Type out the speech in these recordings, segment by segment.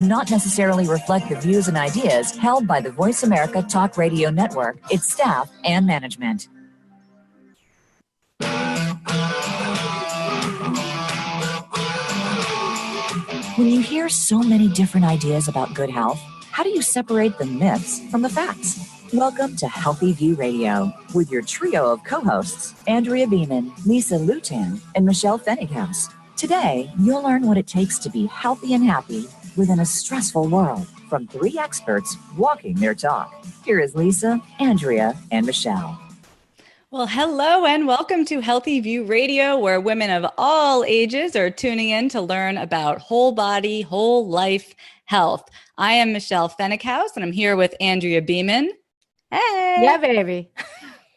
not necessarily reflect the views and ideas held by the Voice America Talk Radio Network, its staff, and management. When you hear so many different ideas about good health, how do you separate the myths from the facts? Welcome to Healthy View Radio with your trio of co-hosts, Andrea Beeman, Lisa Lutan, and Michelle Fennighaus. Today, you'll learn what it takes to be healthy and happy within a stressful world from three experts walking their talk. Here is Lisa, Andrea, and Michelle. Well, hello and welcome to Healthy View Radio, where women of all ages are tuning in to learn about whole body, whole life health. I am Michelle Fennighaus, and I'm here with Andrea Beeman. Hey! Yeah, baby.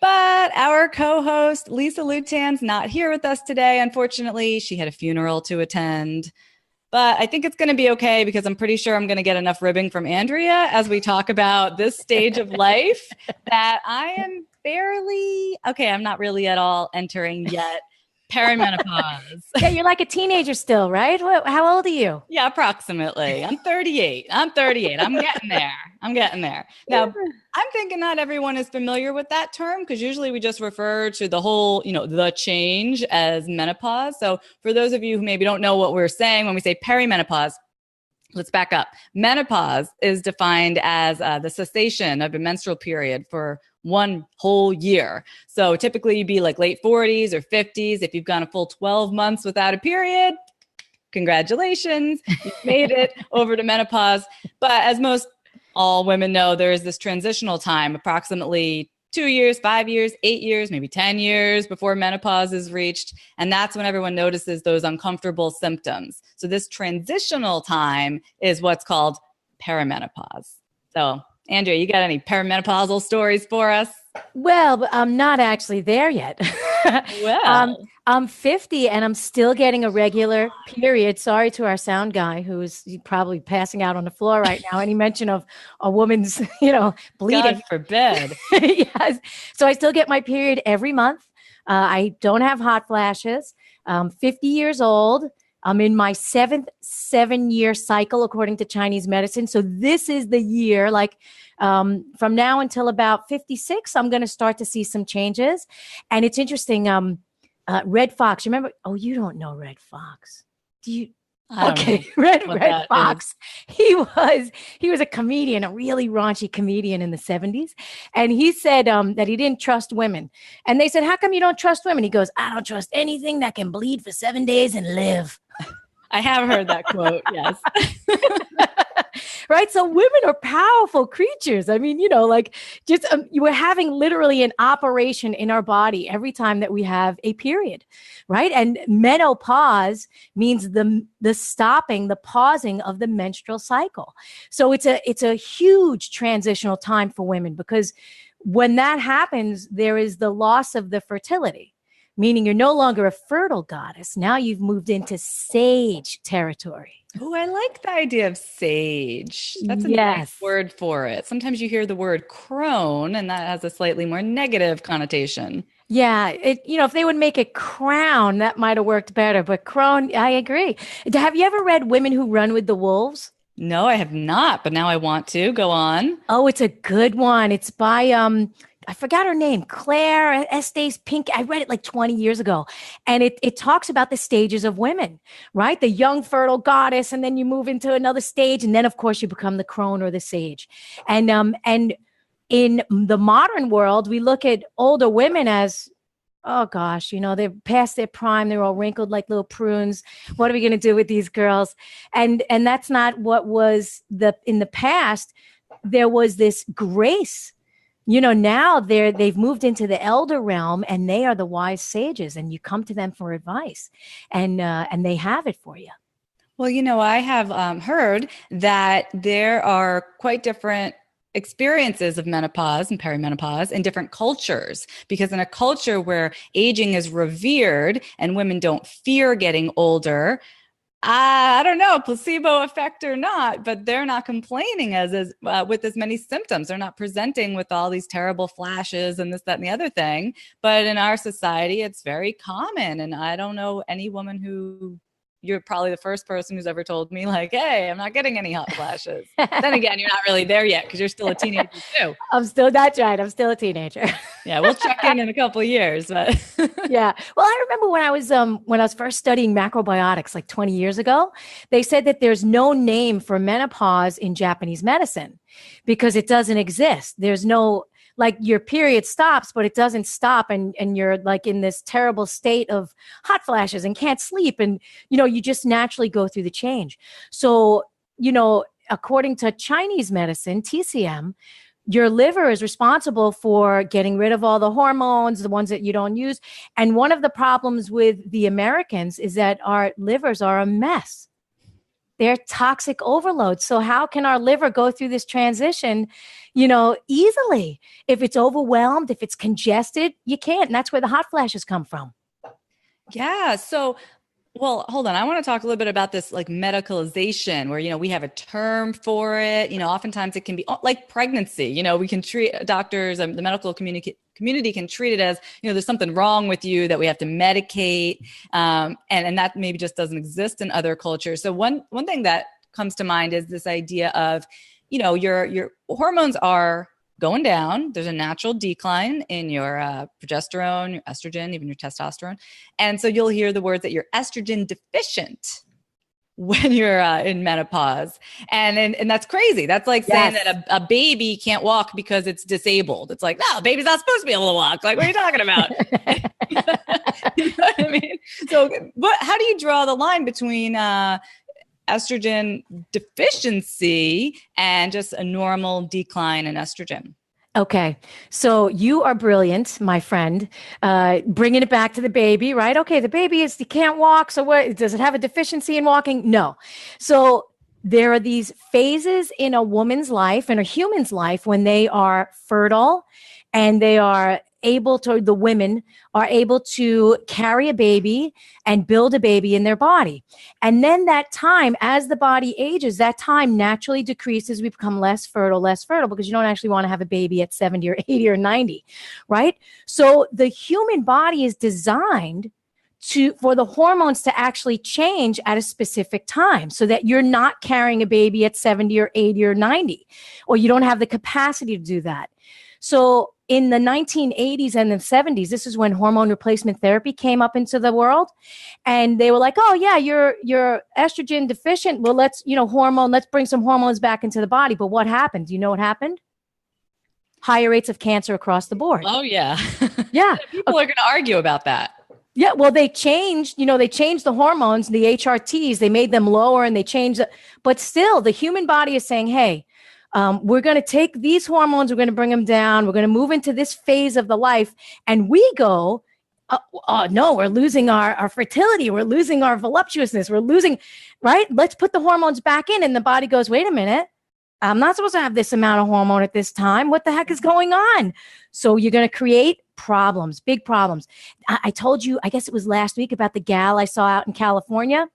But our co-host, Lisa Lutan's not here with us today. Unfortunately, she had a funeral to attend. But I think it's going to be okay because I'm pretty sure I'm going to get enough ribbing from Andrea as we talk about this stage of life that I am I'm not really at all entering yet. Perimenopause. Yeah, you're like a teenager still, right? How old are you? Yeah, approximately. I'm 38. I'm getting there. Now, I'm thinking not everyone is familiar with that term because usually we just refer to the whole, the change as menopause. So for those of you who maybe don't know what we're saying when we say perimenopause, let's back up. Menopause is defined as the cessation of a menstrual period for one whole year. So typically you'd be like late 40s or 50s. If you've gone a full 12 months without a period, congratulations, you've made it over to menopause. But as all women know, there is this transitional time, approximately 2 years, 5 years, 8 years, maybe 10 years before menopause is reached. And that's when everyone notices those uncomfortable symptoms. So this transitional time is what's called perimenopause. So Andrea, you got any perimenopausal stories for us? Well, but I'm not actually there yet. Well, I'm 50 and I'm still getting a regular period. Sorry to our sound guy who's probably passing out on the floor right now. Any mention of a woman's, bleeding. God forbid. Yes. So I still get my period every month. I don't have hot flashes. I'm 50 years old. I'm in my seventh 7-year cycle, according to Chinese medicine. So this is the year, from now until about 56, I'm going to start to see some changes. And it's interesting. Red Fox, remember? Oh, you don't know Red Fox. Do you? Okay, Red Fox. He was a comedian, a really raunchy comedian in the 70s. And he said that he didn't trust women. And they said, how come you don't trust women? He goes, I don't trust anything that can bleed for 7 days and live. I have heard that quote, yes. Right? So women are powerful creatures. I mean, you were having literally an operation in our body every time that we have a period, right? And menopause means the stopping, the pausing of the menstrual cycle. So it's a huge transitional time for women because when that happens, there is the loss of the fertility, meaning you're no longer a fertile goddess. Now you've moved into sage territory. Oh, I like the idea of sage. That's a nice word for it. Sometimes you hear the word crone, and that has a slightly more negative connotation. Yeah, if they would make it crown, that might have worked better. But crone, I agree. Have you ever read Women Who Run with the Wolves? No, I have not, but now I want to. Go on. Oh, it's a good one. It's by I forgot her name, Claire Estes Pink. I read it like 20 years ago. And it talks about the stages of women, right? The young fertile goddess, and then you move into another stage. And then, of course, you become the crone or the sage. And in the modern world, we look at older women as, oh gosh, they're past their prime. They're all wrinkled like little prunes. What are we going to do with these girls? And that's not what was in the past. There was this grace. Now they've moved into the elder realm and they are the wise sages, and you come to them for advice and they have it for you. Well, I have heard that there are quite different experiences of menopause and perimenopause in different cultures, because in a culture where aging is revered and women don't fear getting older, I don't know, placebo effect or not, but they're not complaining with as many symptoms. They're not presenting with all these terrible flashes and this, that, and the other thing. But in our society, it's very common. And I don't know any woman who you're probably the first person who's ever told me like, hey, I'm not getting any hot flashes. Then again, you're not really there yet because you're still a teenager too. That's right. I'm still a teenager. Yeah, we'll check in a couple of years, but yeah. Well, I remember when I was first studying macrobiotics like 20 years ago, they said that there's no name for menopause in Japanese medicine because it doesn't exist. There's no, like, your period stops, but it doesn't stop. And you're like in this terrible state of hot flashes and can't sleep. And, you just naturally go through the change. So, according to Chinese medicine, TCM, your liver is responsible for getting rid of all the hormones, the ones that you don't use. And one of the problems with the Americans is that our livers are a mess. They're toxic overload. So how can our liver go through this transition, easily? If it's overwhelmed, if it's congested, you can't. And that's where the hot flashes come from. Yeah. So, well, hold on. I want to talk a little bit about this like medicalization where, we have a term for it. Oftentimes it can be like pregnancy. We can treat doctors and the medical community can treat it as, there's something wrong with you that we have to medicate. And that maybe just doesn't exist in other cultures. So one thing that comes to mind is this idea of, your hormones are going down. There's a natural decline in your progesterone, your estrogen, even your testosterone. And so you'll hear the words that you're estrogen deficient when you're in menopause. And that's crazy. That's like saying that a baby can't walk because it's disabled. It's like, no, a baby's not supposed to be able to walk. Like, what are you talking about? You know what I mean? So how do you draw the line between estrogen deficiency and just a normal decline in estrogen? Okay. So you are brilliant, my friend, bringing it back to the baby, right? Okay. The baby he can't walk. So what, does it have a deficiency in walking? No. So there are these phases in a woman's life, in a human's life, when they are fertile and the women are able to carry a baby and build a baby in their body. And then that time, as the body ages, that time naturally decreases. We become less fertile because you don't actually want to have a baby at 70 or 80 or 90, right? So the human body is designed for the hormones to actually change at a specific time so that you're not carrying a baby at 70 or 80 or 90, or you don't have the capacity to do that. So in the 1980s and the 70s, this is when hormone replacement therapy came up into the world. And they were like, oh yeah, you're estrogen deficient. Well, let's bring some hormones back into the body. But what happened? Do you know what happened? Higher rates of cancer across the board. Oh yeah. Yeah. People are going to argue about that. Yeah. Well, they changed the hormones, the HRTs, they made them lower and they changed but still the human body is saying, hey, we're going to take these hormones, we're going to bring them down, we're going to move into this phase of the life. And we go, oh no, we're losing our fertility. We're losing our voluptuousness. We're losing, right? Let's put the hormones back in. And the body goes, wait a minute. I'm not supposed to have this amount of hormone at this time. What the heck is going on? So you're going to create problems, big problems. I told you, I guess it was last week, about the gal I saw out in California.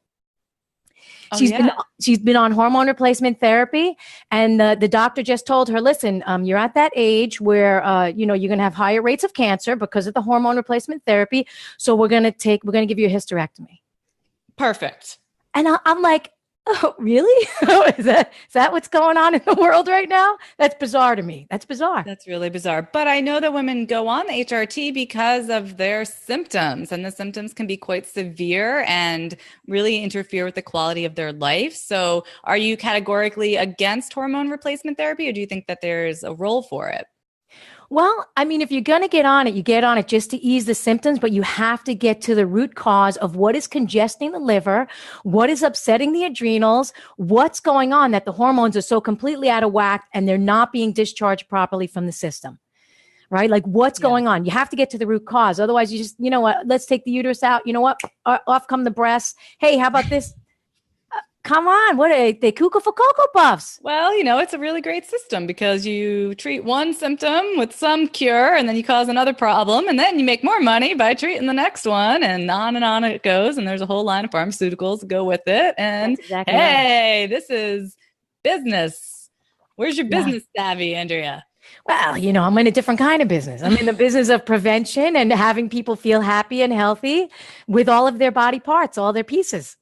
She's been on hormone replacement therapy, and the doctor just told her, listen, you're at that age where you're going to have higher rates of cancer because of the hormone replacement therapy. So we're going to give you a hysterectomy. Perfect. And I'm like, oh, really? Is that what's going on in the world right now? That's bizarre to me. That's bizarre. That's really bizarre. But I know that women go on the HRT because of their symptoms, and the symptoms can be quite severe and really interfere with the quality of their life. So are you categorically against hormone replacement therapy, or do you think that there's a role for it? Well, I mean, if you're going to get on it, you get on it just to ease the symptoms, but you have to get to the root cause of what is congesting the liver, what is upsetting the adrenals, what's going on that the hormones are so completely out of whack and they're not being discharged properly from the system, right? Like what's going on? You have to get to the root cause. Otherwise, you just, let's take the uterus out. You know what? Off come the breasts. Hey, how about this? Come on, what are they cuckoo for Cocoa Puffs? Well, it's a really great system because you treat one symptom with some cure and then you cause another problem and then you make more money by treating the next one and on it goes. And there's a whole line of pharmaceuticals to go with it. And exactly hey, right. This is business. Where's your business savvy, Andrea? Well, I'm in a different kind of business. I'm in the business of prevention and having people feel happy and healthy with all of their body parts, all their pieces.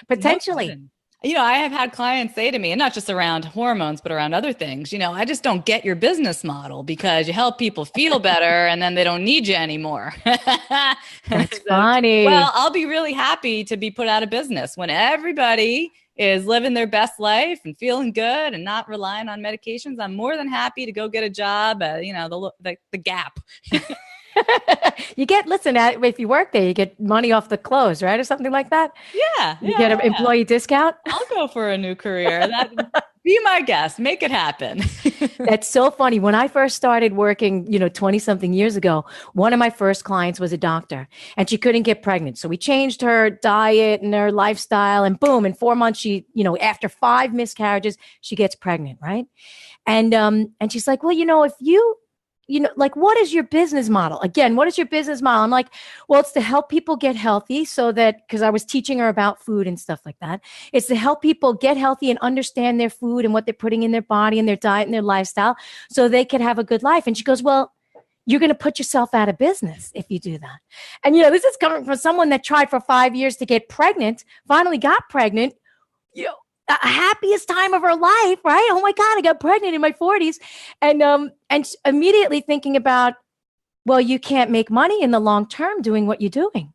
Potentially. I have had clients say to me, and not just around hormones, but around other things, I just don't get your business model because you help people feel better and then they don't need you anymore. That's funny. Well, I'll be really happy to be put out of business when everybody is living their best life and feeling good and not relying on medications. I'm more than happy to go get a job at, the Gap. You get, if you work there, you get money off the clothes, right? Or something like that. Yeah. You get an employee discount. I'll go for a new career. Be my guest. Make it happen. That's so funny. When I first started working, 20 something years ago, one of my first clients was a doctor and she couldn't get pregnant. So we changed her diet and her lifestyle and boom, in 4 months, she, after 5 miscarriages, she gets pregnant. Right. And she's like, well, if you, what is your business model? Again, what is your business model? I'm like, well, it's to help people get healthy so that, because I was teaching her about food and stuff like that. It's to help people get healthy and understand their food and what they're putting in their body and their diet and their lifestyle so they can have a good life. And she goes, well, you're going to put yourself out of business if you do that. And, this is coming from someone that tried for 5 years to get pregnant, finally got pregnant, happiest time of her life, right? Oh my God, I got pregnant in my 40s. And immediately thinking about, well, you can't make money in the long term doing what you're doing.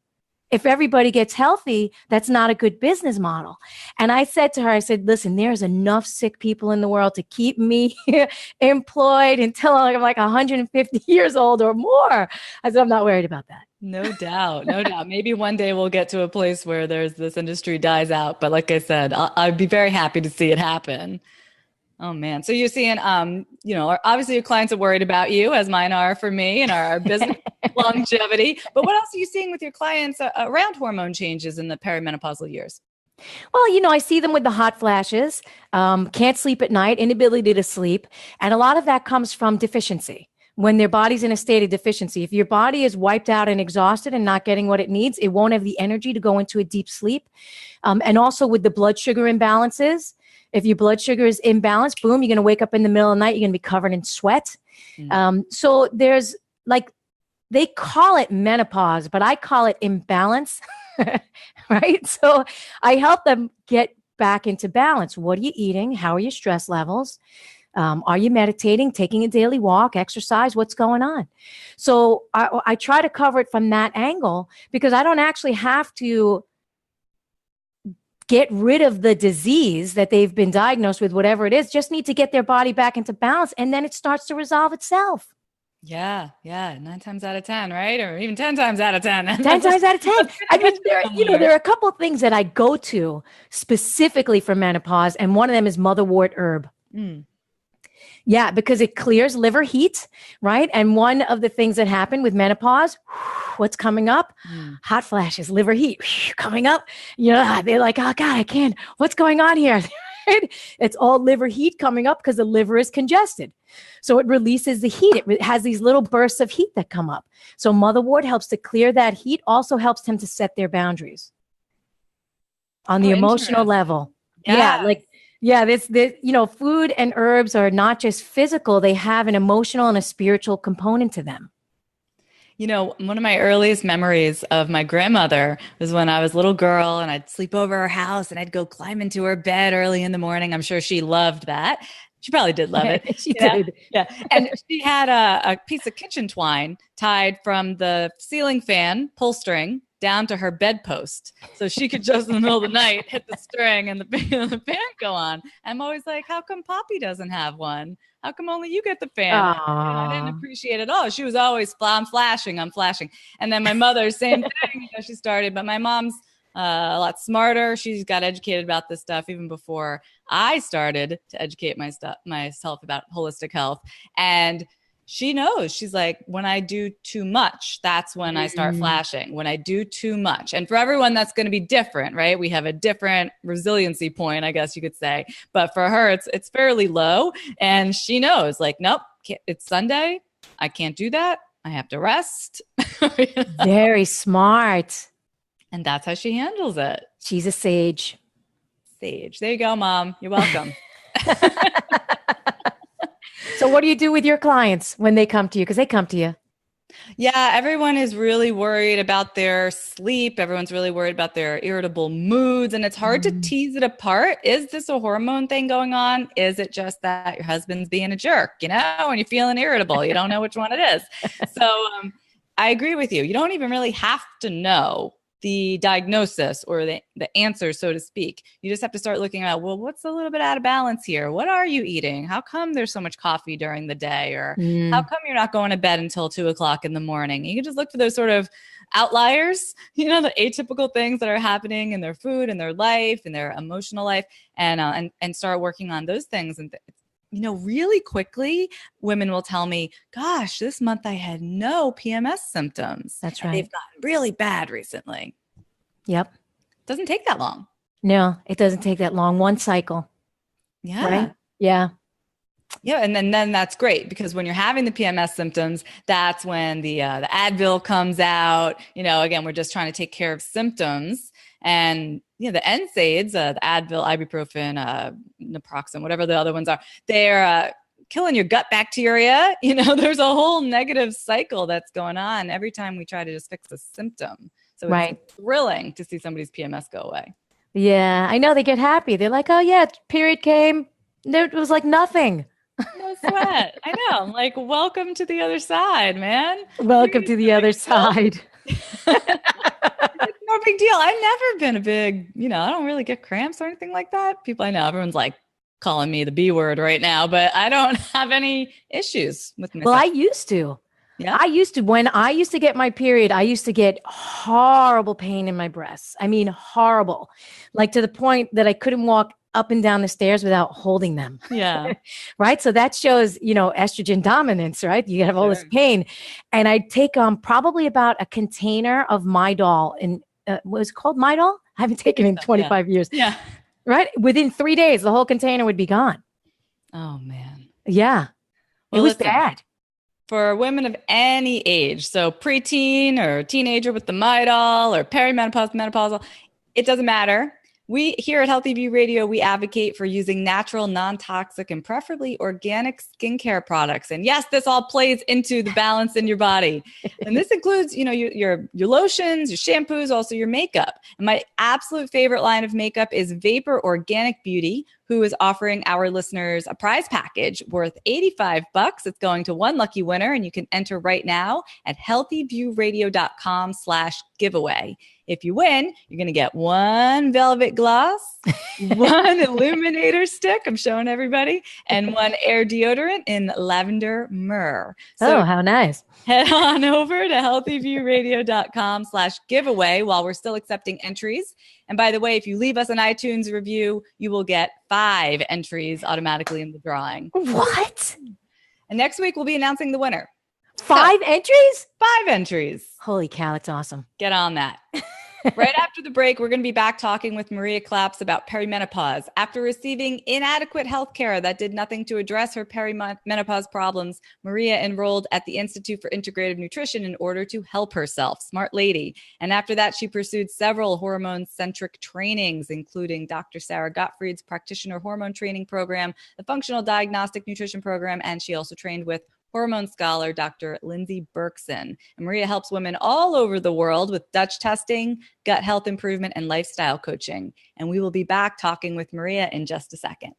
If everybody gets healthy, that's not a good business model. And I said to her, listen, there's enough sick people in the world to keep me employed until I'm like 150 years old or more. I said, I'm not worried about that. No doubt. No doubt. Maybe one day we'll get to a place where this industry dies out. But like I said, I'd be very happy to see it happen. Oh man. So you're seeing, obviously your clients are worried about you, as mine are for me, and our business longevity. But what else are you seeing with your clients around hormone changes in the perimenopausal years? Well, I see them with the hot flashes, can't sleep at night, inability to sleep. And a lot of that comes from deficiency. When their body's in a state of deficiency, if your body is wiped out and exhausted and not getting what it needs, it won't have the energy to go into a deep sleep. And also with the blood sugar imbalances, if your blood sugar is imbalanced, boom, you're going to wake up in the middle of the night, you're going to be covered in sweat. So there's they call it menopause, but I call it imbalance, right? So I help them get back into balance. What are you eating? How are your stress levels? Are you meditating, taking a daily walk, exercise? What's going on? So I try to cover it from that angle because I don't actually have to get rid of the disease that they've been diagnosed with, whatever it is, just need to get their body back into balance. And then it starts to resolve itself. Yeah. 9 times out of 10, right? Or even 10 times out of 10. 10 times out of 10. I mean, there are a couple of things that I go to specifically for menopause. And one of them is motherwort herb. Yeah, because it clears liver heat, right? And one of the things that happen with menopause, what's coming up? Hot flashes, liver heat coming up. They're like, oh God, I can't. What's going on here? It's all liver heat coming up because the liver is congested. So it releases the heat. It has these little bursts of heat that come up. So motherwort helps to clear that heat, also helps them to set their boundaries on the emotional level. Yeah, this food and herbs are not just physical, they have an emotional and a spiritual component to them. One of my earliest memories of my grandmother was when I was a little girl and I'd sleep over her house and I'd go climb into her bed early in the morning. I'm sure she loved that. She probably did love it. She did. Yeah. And she had a piece of kitchen twine tied from the ceiling fan pull string down to her bedpost. So she could just in the middle of the night hit the string and the fan go on. I'm always like, how come Poppy doesn't have one? How come only you get the fan? I didn't appreciate it at all. She was always, I'm flashing. And then my mother, same thing, she started, but my mom's a lot smarter. She's got educated about this stuff even before I started to educate myself about holistic health. And she knows, she's like, when I do too much, that's when I start flashing, when I do too much. And for everyone, that's going to be different, right? We have a different resiliency point, I guess you could say. But for her, it's fairly low. And she knows, like, nope, it's Sunday. I can't do that. I have to rest. Very smart. And that's how she handles it. She's a sage. Sage. There you go, Mom. You're welcome. So what do you do with your clients when they come to you? Because they come to you. Yeah, everyone is really worried about their sleep. Everyone's really worried about their irritable moods, and it's hard to tease it apart. Is this a hormone thing going on? Is it just that your husband's being a jerk, when you're feeling irritable? You don't know which one it is. So I agree with you. You don't even really have to know the diagnosis or the answer, so to speak. You just have to start looking at, well, what's a little bit out of balance here? What are you eating? How come there's so much coffee during the day? Or how come you're not going to bed until 2:00 in the morning? You can just look for those sort of outliers, the atypical things that are happening in their food, in their life, in their emotional life, and start working on those things. And really quickly, women will tell me, gosh, this month I had no PMS symptoms. That's right. They've gotten really bad recently. Yep. Doesn't take that long. No, it doesn't take that long. One cycle. Yeah. Right? Yeah. Yeah. And then that's great, because when you're having the PMS symptoms, that's when the Advil comes out. Again, we're just trying to take care of symptoms. And the NSAIDs, the Advil, ibuprofen, naproxen, whatever the other ones are, they're killing your gut bacteria. There's a whole negative cycle that's going on every time we try to just fix a symptom. So it's thrilling to see somebody's PMS go away. Yeah, I know. They get happy. They're like, oh yeah, period came. It was like nothing. No sweat. I know. I'm like, welcome to the other side, man. Welcome to the other side. No big deal. I've never been a big, I don't really get cramps or anything like that. People I know, everyone's like calling me the B word right now, but I don't have any issues with myself. Well, I used to. Yeah. When I used to get my period, I used to get horrible pain in my breasts. I mean, horrible, like to the point that I couldn't walk up and down the stairs without holding them. Yeah. Right. So that shows, estrogen dominance, right? You have all this pain. And I'd take probably about a container of Midol. And what was it called? Midol? I haven't taken it in 25 years. Yeah. Right. Within 3 days, the whole container would be gone. Oh, man. Yeah. Well, it was bad. For women of any age, so preteen or teenager with the Midol or perimenopause, menopausal, it doesn't matter. We here at Healthy View Radio, we advocate for using natural, non-toxic, and preferably organic skincare products. And yes, this all plays into the balance in your body. And this includes, your lotions, your shampoos, also your makeup. And my absolute favorite line of makeup is Vapour Organic Beauty, who is offering our listeners a prize package worth $85. It's going to one lucky winner, and you can enter right now at healthyviewradio.com/giveaway. If you win, you're going to get one velvet gloss, one Illuminator Stick, I'm showing everybody, and one AER Deodorant in lavender-myrrh. So how nice. Head on over to healthyviewradio.com/giveaway while we're still accepting entries. And by the way, if you leave us an iTunes review, you will get 5 entries automatically in the drawing. What? And next week, we'll be announcing the winner. 5 entries? 5 entries. Holy cow, that's awesome. Get on that. Right after the break, we're going to be back talking with Maria Claps about perimenopause. After receiving inadequate health care that did nothing to address her perimenopause problems, Maria enrolled at the Institute for Integrative Nutrition in order to help herself. Smart lady. And after that, she pursued several hormone-centric trainings, including Dr. Sarah Gottfried's practitioner hormone training program, the functional diagnostic nutrition program, and she also trained with hormone scholar Dr. Lindsay Berkson. And Maria helps women all over the world with Dutch testing, gut health improvement, and lifestyle coaching. And we will be back talking with Maria in just a second.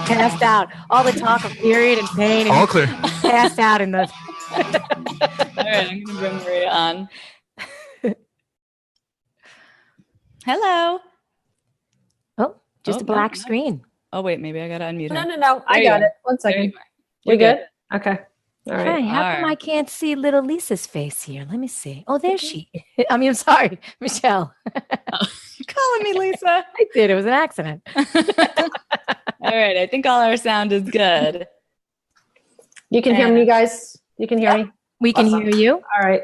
Passed out. All the talk of period and pain. And all clear. Passed out in the... All right, I'm going to bring Maria on. Hello. Oh, just a black screen. Oh, wait, maybe I got to unmute her. No. I got it. 1 second. We good? Okay. All right. Hi, how come I can't see little Lisa's face here? Let me see. Oh, there she is. I'm sorry, Michelle. You're calling me Lisa. I did. It was an accident. All right. I think all our sound is good. You can hear me, guys? You can hear me? We can hear you. All right.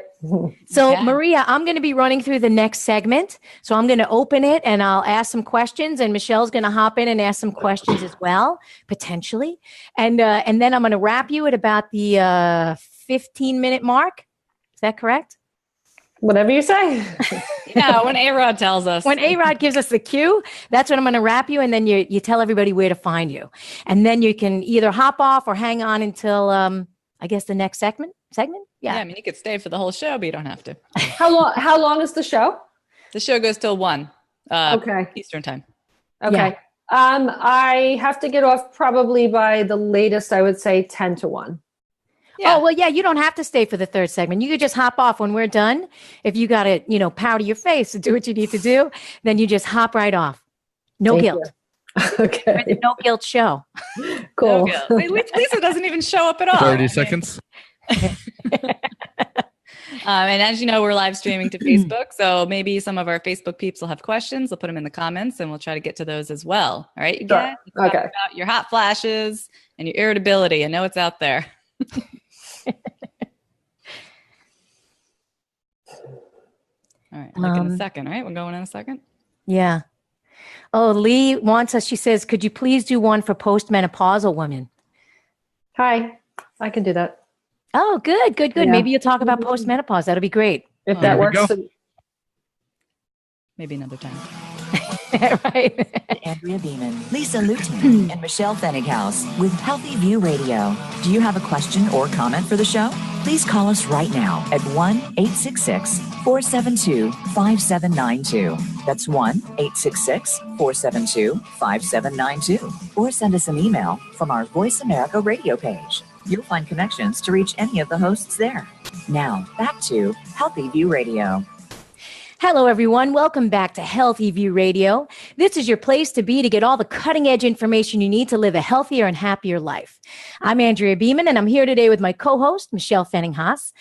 So, Maria, I'm going to be running through the next segment. So I'm going to open it and I'll ask some questions, and Michelle's going to hop in and ask some questions as well, potentially. And then I'm going to wrap you at about the 15-minute mark. Is that correct? Whatever you say. Yeah, when A-Rod tells us. When A-Rod gives us the cue, that's when I'm going to wrap you, and then you tell everybody where to find you. And then you can either hop off or hang on until, I guess, the next segment? Yeah. I mean, you could stay for the whole show, but you don't have to. How long is the show? The show goes till 1 okay. Eastern time. Okay. Yeah. I have to get off probably by the latest, I would say 10 to 1. Yeah. Oh, well, yeah, you don't have to stay for the third segment. You could just hop off when we're done. If you got to, powder your face and do what you need to do, then you just hop right off. No Thank guilt. Okay. We're the no guilt show. Cool. No guilt. Lisa doesn't even show up at all. 30 seconds. And as you know, we're live streaming to Facebook. So maybe some of our Facebook peeps will have questions. They'll put them in the comments and we'll try to get to those as well. All right. You guys? Sure. Okay. About your hot flashes and your irritability. I know it's out there. All right. Like in a second, right? We're going in a second. Yeah. Oh, Lee wants us. She says, could you please do one for postmenopausal women? Hi. I can do that. Oh, good. Yeah. Maybe you'll talk about postmenopause. That'll be great. If that works. Maybe another time. Right. Andrea Beeman, Lisa Lutin, and Michelle Fennighaus with Healthy View Radio. Do you have a question or comment for the show? Please call us right now at 1-866-472-5792. That's 1-866-472-5792. Or send us an email from our Voice America radio page. You'll find connections to reach any of the hosts there. Now, back to Healthy View Radio. Hello, everyone. Welcome back to Healthy View Radio. This is your place to be to get all the cutting-edge information you need to live a healthier and happier life. I'm Andrea Beeman, and I'm here today with my co-host, Michelle Fennighaus.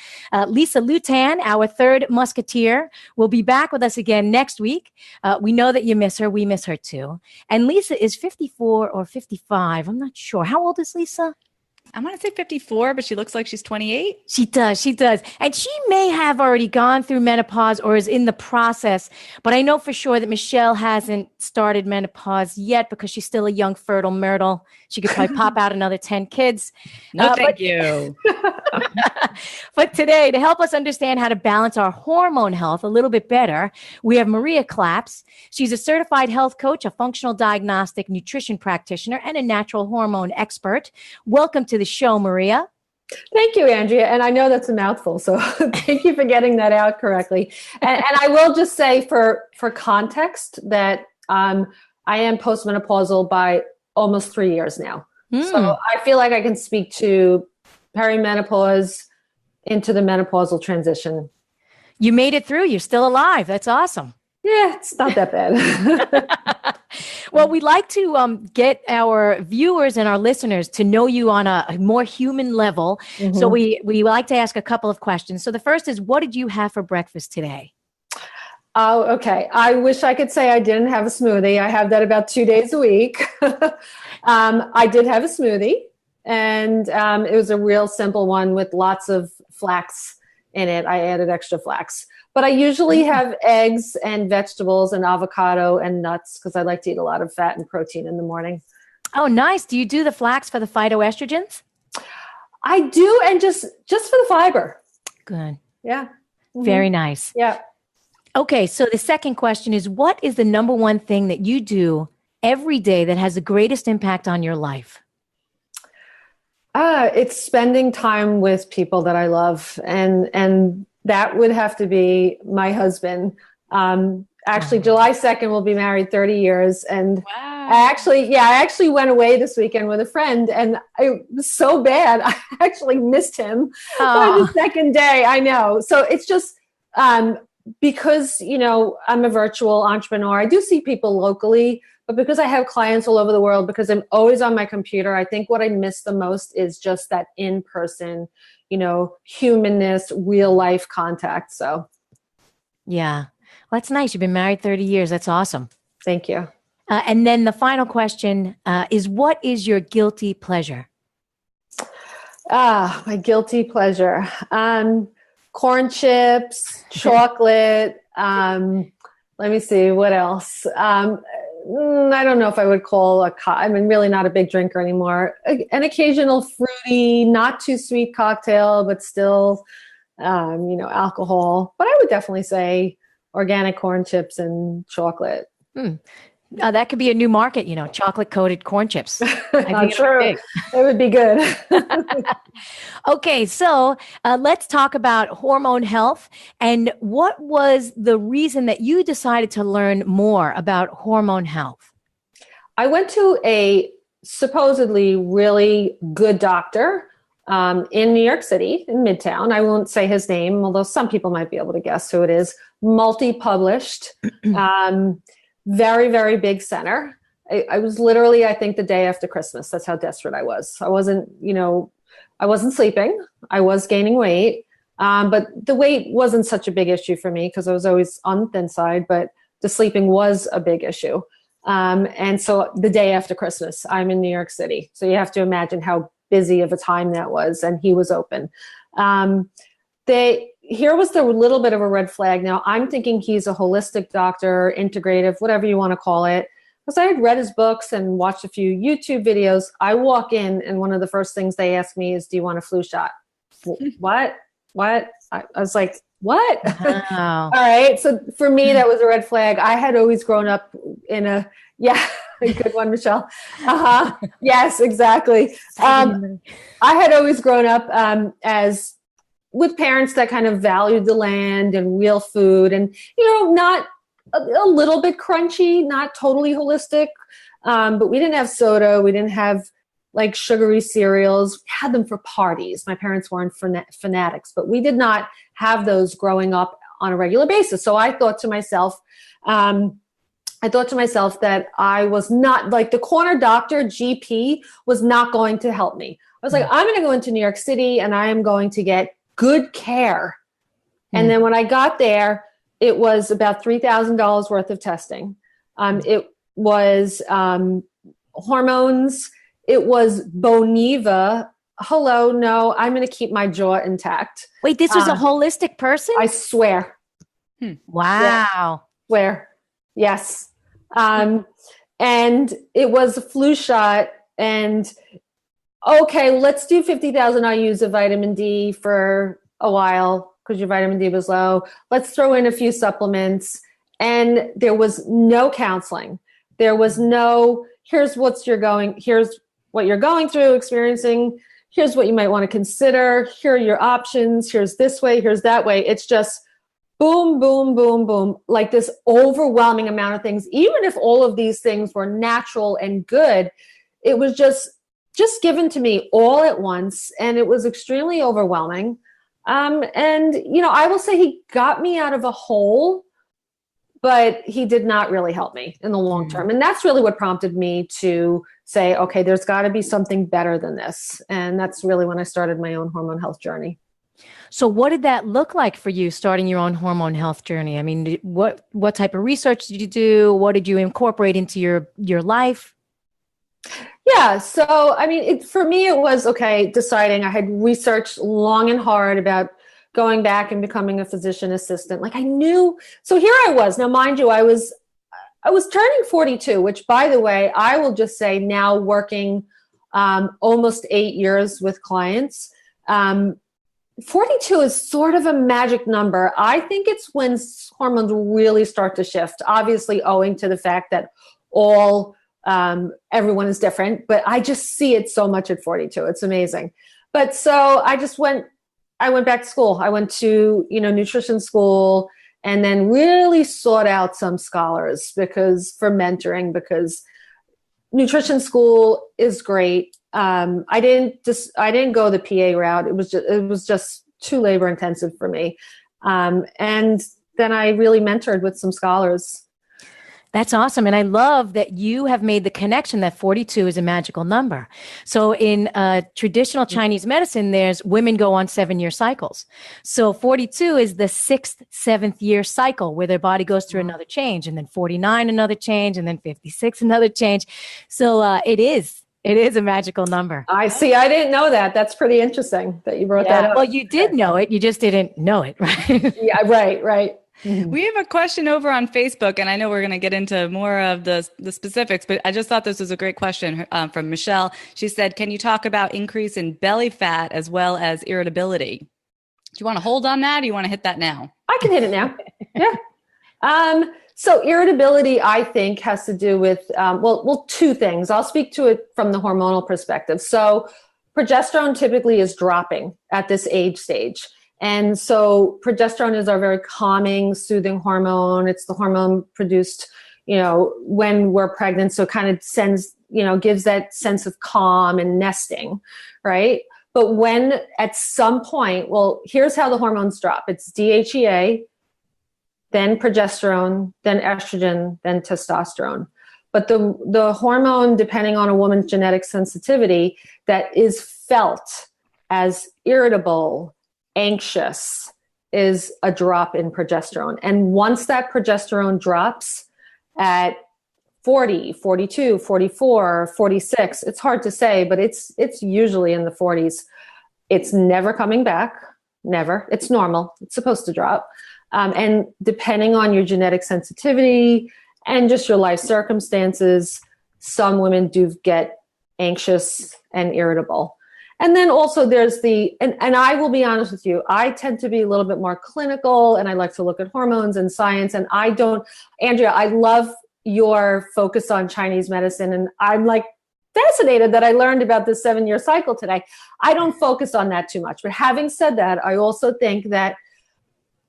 Lisa Lutin, our third musketeer, will be back with us again next week. We know that you miss her. We miss her, too. And Lisa is 54 or 55. I'm not sure. How old is Lisa? I want to say 54, but she looks like she's 28. She does. And she may have already gone through menopause or is in the process, but I know for sure that Michelle hasn't started menopause yet because she's still a young, fertile myrtle. She could probably pop out another 10 kids. No, thank you. But today, to help us understand how to balance our hormone health a little bit better, we have Maria Claps. She's a certified health coach, a functional diagnostic nutrition practitioner, and a natural hormone expert. Welcome to the show, Maria. Thank you, Andrea. And I know that's a mouthful, so thank you for getting that out correctly. And I will just say for context that I am postmenopausal by almost 3 years now. So I feel like I can speak to perimenopause into the menopausal transition. You made it through. You're still alive. That's awesome. Yeah, it's not that bad. Well, we'd like to get our viewers and our listeners to know you on a more human level. Mm-hmm. So we like to ask a couple of questions. So the first is, what did you have for breakfast today? Oh, okay. I wish I could say I didn't have a smoothie. I have that about 2 days a week. I did have a smoothie, and it was a real simple one with lots of flax in it. I added extra flax. But I usually have eggs and vegetables and avocado and nuts because I like to eat a lot of fat and protein in the morning. Oh, nice. Do you do the flax for the phytoestrogens? I do, and just for the fiber. Good. Yeah. Mm-hmm. Very nice. Yeah. Okay, so the second question is, what is the number one thing that you do every day that has the greatest impact on your life? It's spending time with people that I love, and that would have to be my husband. Actually, July 2nd, we'll be married 30 years. And wow. I actually went away this weekend with a friend, and it was so bad. I actually missed him by the second day. I know. So it's just because, I'm a virtual entrepreneur. I do see people locally, but because I have clients all over the world, because I'm always on my computer, I think what I miss the most is just that in-person, humanness, real life contact. So. Yeah. Well, that's nice. You've been married 30 years. That's awesome. Thank you. And then the final question is, what is your guilty pleasure? My guilty pleasure. Corn chips, chocolate. Let me see. What else? I don't know if I would call I'm really not a big drinker anymore. An occasional fruity, not too sweet cocktail, but still, alcohol. But I would definitely say organic corn chips and chocolate. That could be a new market, chocolate coated corn chips. I'm sure it would be good. Okay, so let's talk about hormone health. And what was the reason that you decided to learn more about hormone health? I went to a supposedly really good doctor in New York City, in Midtown. I won't say his name, although some people might be able to guess who it is. Multi-published. Very, very big center. I was literally, I think, the day after Christmas. That's how desperate I was. I wasn't sleeping. I was gaining weight. But the weight wasn't such a big issue for me because I was always on the thin side, but the sleeping was a big issue. And so the day after Christmas, I'm in New York City. So you have to imagine how busy of a time that was. And he was open. Here was the little bit of a red flag. Now, I'm thinking he's a holistic doctor, integrative, whatever you want to call it. Because I had read his books and watched a few YouTube videos. I walk in and one of the first things they ask me is, do you want a flu shot? What? I was like, what? Wow. All right. So for me, that was a red flag. I had always grown up in a good one, Michelle. Yes, exactly. I had always grown up as with parents that kind of valued the land and real food and, not a little bit crunchy, not totally holistic. But we didn't have soda. We didn't have like sugary cereals. We had them for parties. My parents weren't fanatics, but we did not have those growing up on a regular basis. So I thought to myself that I was not like the corner doctor GP was not going to help me. I was like, I'm going to go into New York City and I am going to get good care. And then when I got there, it was about $3,000 worth of testing. It was hormones. It was Boniva. Hello, no, I'm going to keep my jaw intact. Wait, this was a holistic person? I swear. Wow. Yeah, swear. Yes. And it was a flu shot. And okay, let's do 50,000 IUs of vitamin D for a while because your vitamin D was low. Let's throw in a few supplements. And there was no counseling. There was no, here's what you're going through, experiencing. Here's what you might want to consider. Here are your options. Here's this way. Here's that way. It's just boom, boom, boom, boom. Like this overwhelming amount of things. Even if all of these things were natural and good, it was just given to me all at once. And it was extremely overwhelming. I will say he got me out of a hole, but he did not really help me in the long term. And that's really what prompted me to say, okay, there's got to be something better than this. And that's really when I started my own hormone health journey. So what did that look like for you starting your own hormone health journey? I mean, what type of research did you do? What did you incorporate into your life? Yeah. So, I mean, for me, it was, deciding. I had researched long and hard about going back and becoming a physician assistant. Like I knew, so here I was. Now, mind you, I was turning 42, which by the way, I will just say now working almost 8 years with clients. 42 is sort of a magic number. I think it's when hormones really start to shift, obviously owing to the fact that everyone is different, but I just see it so much at 42. It's amazing. But so I went back to school. I went to, nutrition school and then really sought out some scholars for mentoring, because nutrition school is great. I didn't go the PA route. It was just too labor intensive for me. And then I really mentored with some scholars. That's awesome. And I love that you have made the connection that 42 is a magical number. So in traditional Chinese medicine, women go on 7-year cycles. So 42 is the 6th, 7th year cycle where their body goes through another change, and then 49, another change, and then 56, another change. So it is a magical number. I see. I didn't know that. That's pretty interesting that you brought that up. Well, you did know it. You just didn't know it, right? Yeah, right. Mm-hmm. We have a question over on Facebook, and I know we're going to get into more of the specifics, but I just thought this was a great question from Michelle. She said, can you talk about increase in belly fat as well as irritability? Do you want to hold on that, or do you want to hit that now? I can hit it now. Yeah. So irritability, I think, has to do with, two things. I'll speak to it from the hormonal perspective. So progesterone typically is dropping at this age stage. And so progesterone is our very calming, soothing hormone. It's the hormone produced, when we're pregnant. So it kind of sends, gives that sense of calm and nesting, right? But when at some point, here's how the hormones drop. It's DHEA, then progesterone, then estrogen, then testosterone. But the hormone, depending on a woman's genetic sensitivity, that is felt as irritable, anxious, is a drop in progesterone. And once that progesterone drops at 40, 42, 44, 46, it's hard to say, but it's usually in the 40s. It's never coming back, never. It's normal. It's supposed to drop. And depending on your genetic sensitivity and just your life circumstances, some women do get anxious and irritable. And then also there's and I will be honest with you, I tend to be a little bit more clinical and I like to look at hormones and science. And Andrea, I love your focus on Chinese medicine. And I'm like fascinated that I learned about this 7-year cycle today. I don't focus on that too much. But having said that, I also think that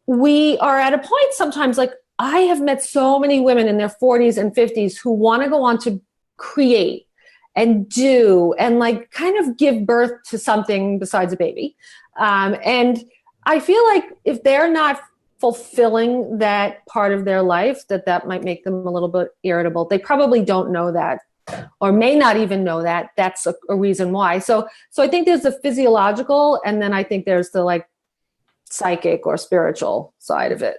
we are at a point sometimes, like I have met so many women in their 40s and 50s who want to go on to create and do and like kind of give birth to something besides a baby. And I feel like if they're not fulfilling that part of their life, that might make them a little bit irritable. They probably don't know that or may not even know that. That's a reason why. So I think there's the physiological, and then I think there's the like psychic or spiritual side of it.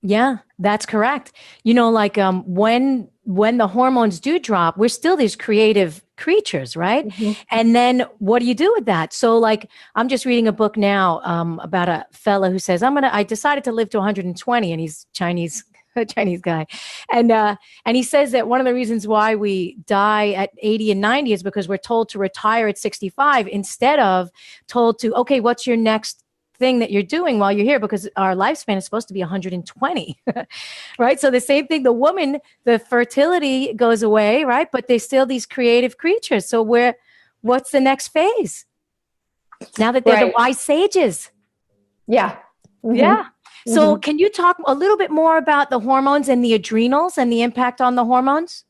Yeah, that's correct. When the hormones do drop, we're still these creative creatures, right? Mm-hmm. And then what do you do with that? So like, I'm just reading a book now about a fella who says, I decided to live to 120, and he's Chinese, a Chinese guy. And he says that one of the reasons why we die at 80 and 90 is because we're told to retire at 65 instead of told to, okay, what's your next thing that you're doing while you're here, because our lifespan is supposed to be 120, right? So the same thing, the woman, the fertility goes away, right? But they're still these creative creatures. So what's the next phase? Now that they're the wise sages. Yeah. Mm-hmm. Yeah. So can you talk a little bit more about the hormones and the adrenals and the impact on the hormones?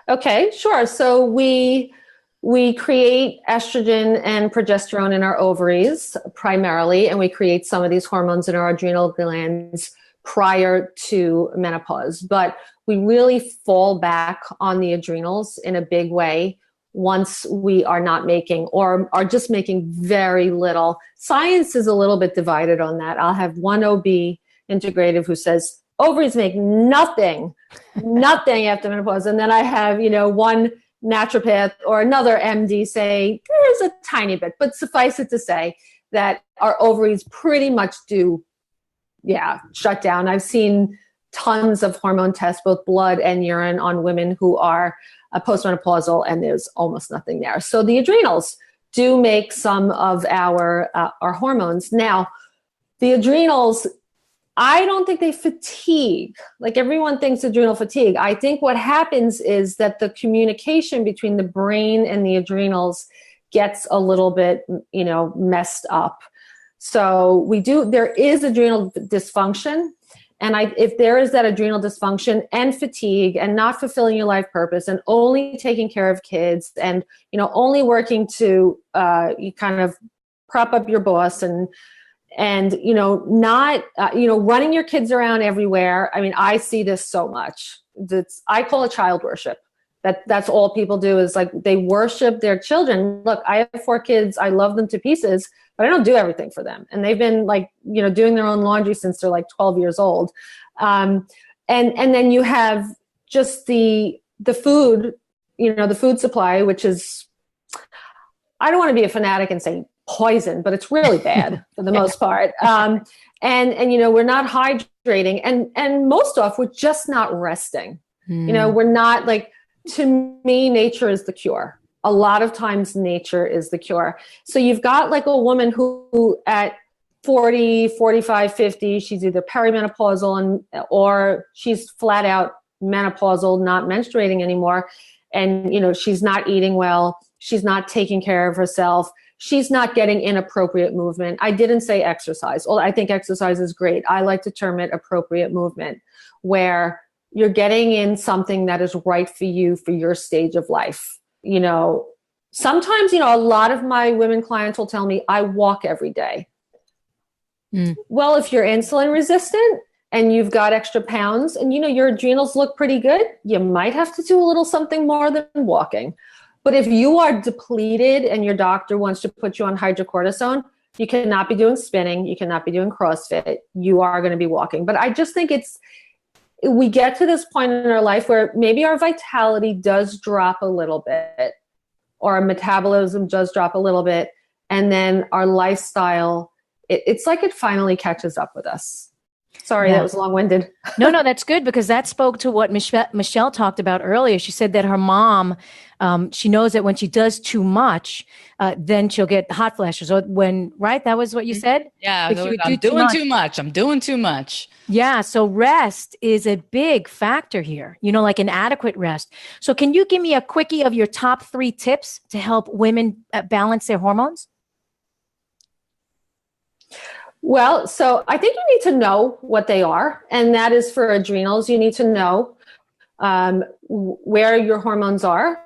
Okay, sure. So we create estrogen and progesterone in our ovaries primarily, and we create some of these hormones in our adrenal glands prior to menopause. But we really fall back on the adrenals in a big way once we are not making or are just making very little. Science is a little bit divided on that. I'll have one OB integrative who says ovaries make nothing after menopause. And then I have, one naturopath or another MD say there's a tiny bit, but suffice it to say that our ovaries pretty much do, shut down. I've seen tons of hormone tests, both blood and urine, on women who are postmenopausal, and there's almost nothing there. So the adrenals do make some of our hormones. Now, the adrenals, I don't think they fatigue. Like everyone thinks adrenal fatigue. I think what happens is that the communication between the brain and the adrenals gets a little bit, messed up. So there is adrenal dysfunction. And if there is that adrenal dysfunction and fatigue and not fulfilling your life purpose and only taking care of kids and, only working to you kind of prop up your boss and not, running your kids around everywhere. I mean, I see this so much. I call it child worship. That's all people do is like they worship their children. Look, I have 4 kids. I love them to pieces, but I don't do everything for them. And they've been like, doing their own laundry since they're like 12 years old. And then you have just the food, the food supply, which is, I don't want to be a fanatic and say poison, but it's really bad for the most part. And we're not hydrating and most off, we're just not resting. We're not like, to me, nature is the cure. A lot of times nature is the cure. So you've got like a woman who at 40, 45, 50, she's either perimenopausal or she's flat out menopausal, not menstruating anymore. And, she's not eating well. She's not taking care of herself. She's not getting inappropriate movement. I didn't say exercise. Well, I think exercise is great. I like to term it appropriate movement, where you're getting in something that is right for you for your stage of life. Sometimes, a lot of my women clients will tell me, I walk every day. Well, if you're insulin resistant and you've got extra pounds and, your adrenals look pretty good, you might have to do a little something more than walking. But if you are depleted and your doctor wants to put you on hydrocortisone, you cannot be doing spinning. You cannot be doing CrossFit. You are going to be walking. But I just think we get to this point in our life where maybe our vitality does drop a little bit, or our metabolism does drop a little bit. And then our lifestyle, it's like it finally catches up with us. Sorry, that was long-winded. No, that's good, because that spoke to what Michelle talked about earlier. She said that her mom, she knows that when she does too much, then she'll get hot flashes. Or right? That was what you said? Yeah, I'm doing too much. Yeah, so rest is a big factor here, like an adequate rest. So can you give me a quickie of your top 3 tips to help women balance their hormones? Well, so I think you need to know what they are, and that is for adrenals. You need to know where your hormones are.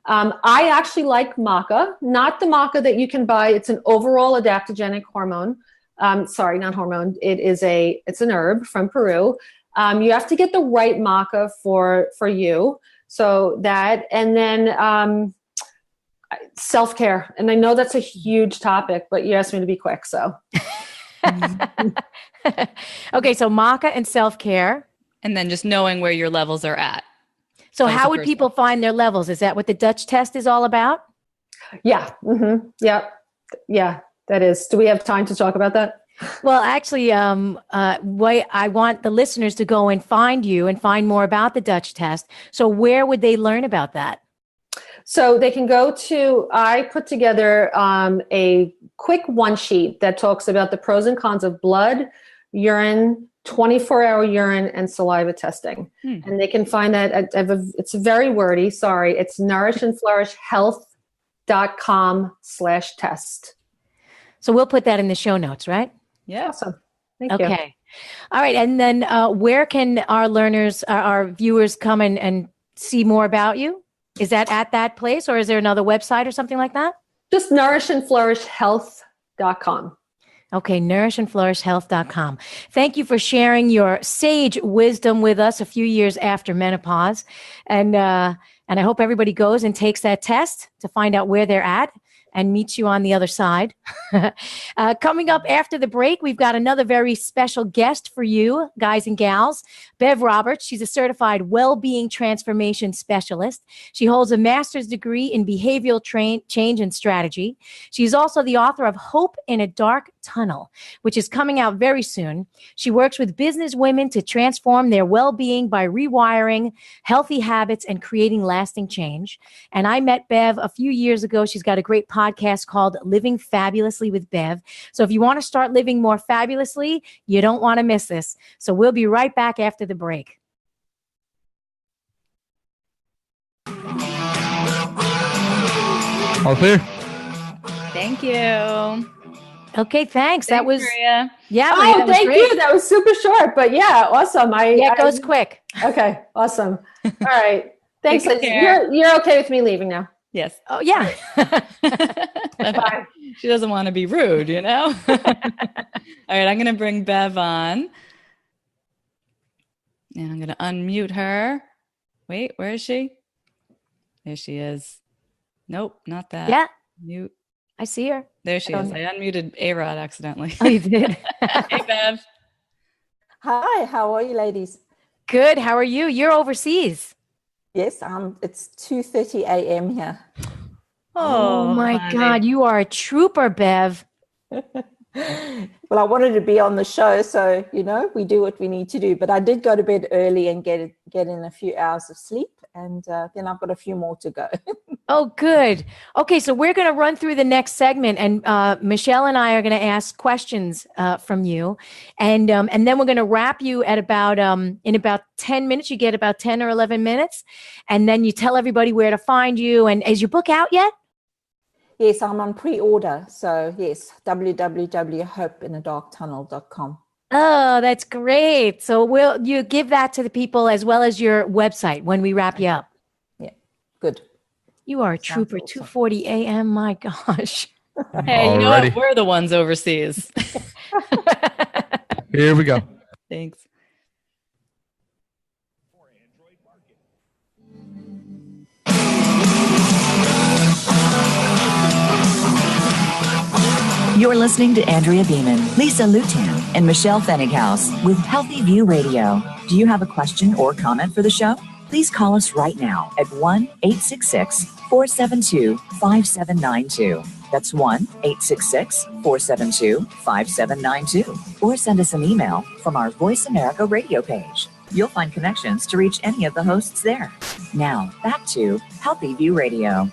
I actually like maca, not the maca that you can buy. It's an overall adaptogenic hormone. Sorry, not hormone. It's an herb from Peru. You have to get the right maca for you. So that, and then self-care. And I know that's a huge topic, but you asked me to be quick, so. Okay, so maca and self-care. And then just knowing where your levels are at. So how would people find their levels? Is that what the Dutch test is all about? Yeah. Mm-hmm. Yep. Yeah, that is. Do we have time to talk about that? Well, actually, I want the listeners to go and find you and find more about the Dutch test. So where would they learn about that? So they can go to, I put together a quick one sheet that talks about the pros and cons of blood, urine, 24-hour urine, and saliva testing. And they can find that it's very wordy, sorry. It's nourishandflourishhealth.com/test. So we'll put that in the show notes, right? Yeah. Awesome. Thank you. Okay. All right. And then where can our learners, our viewers come and see more about you? Is that at that place, or is there another website or something like that? Just nourishandflourishhealth.com. Okay, nourishandflourishhealth.com. Thank you for sharing your sage wisdom with us a few years after menopause. And I hope everybody goes and takes that test to find out where they're at and meets you on the other side. Coming up after the break, we've got another very special guest for you, guys and gals. Bev Roberts. She's a certified well-being transformation specialist. She holds a master's degree in behavioral change and strategy. She's also the author of Hope in a Dark Tunnel, which is coming out very soon. She works with business women to transform their well-being by rewiring healthy habits and creating lasting change. And I met Bev a few years ago. She's got a great podcast called Living Fabulously with Bev. So if you want to start living more fabulously, you don't want to miss this. So we'll be right back after the break. All clear? Thank you. Okay, thanks. That was Maria. Yeah. Oh, Maria, thank you. That was super short, but yeah, awesome. It goes quick. Okay, awesome. All right. Thanks. Take care. You're okay with me leaving now? Yes. Oh, yeah. Bye. She doesn't want to be rude, All right, I'm going to bring Bev on. And I'm going to unmute her. Wait, where is she? There she is. Nope, not that. Yeah. Mute. I see her. There she is. I unmuted AER accidentally. Oh, you did? Hey, Bev. Hi, how are you, ladies? Good. How are you? You're overseas. Yes, it's 2:30 a.m. here. Oh my God, you are a trooper, Bev. Well, I wanted to be on the show, so we do what we need to do. But I did go to bed early and get in a few hours of sleep, and then I've got a few more to go. Oh, good. Okay, so we're going to run through the next segment, and Michelle and I are going to ask questions from you, and then we're going to wrap you at about in about 10 minutes. You get about 10 or 11 minutes, and then you tell everybody where to find you. And is your book out yet? Yes, I'm on pre-order. So yes, www.hopeinthedarktunnel.com. Oh, that's great. So will you give that to the people as well as your website when we wrap you up? Yeah, good. You are a trooper. Awesome. 2:40 a.m. My gosh. Hey, you know what? We're the ones overseas. Here we go. Thanks. You're listening to Andrea Beeman, Lisa Lutan, and Michelle Fennighaus with Healthy View Radio. Do you have a question or comment for the show? Please call us right now at 1-866-472-5792. That's 1-866-472-5792. Or send us an email from our Voice America radio page. You'll find connections to reach any of the hosts there. Now, back to Healthy View Radio.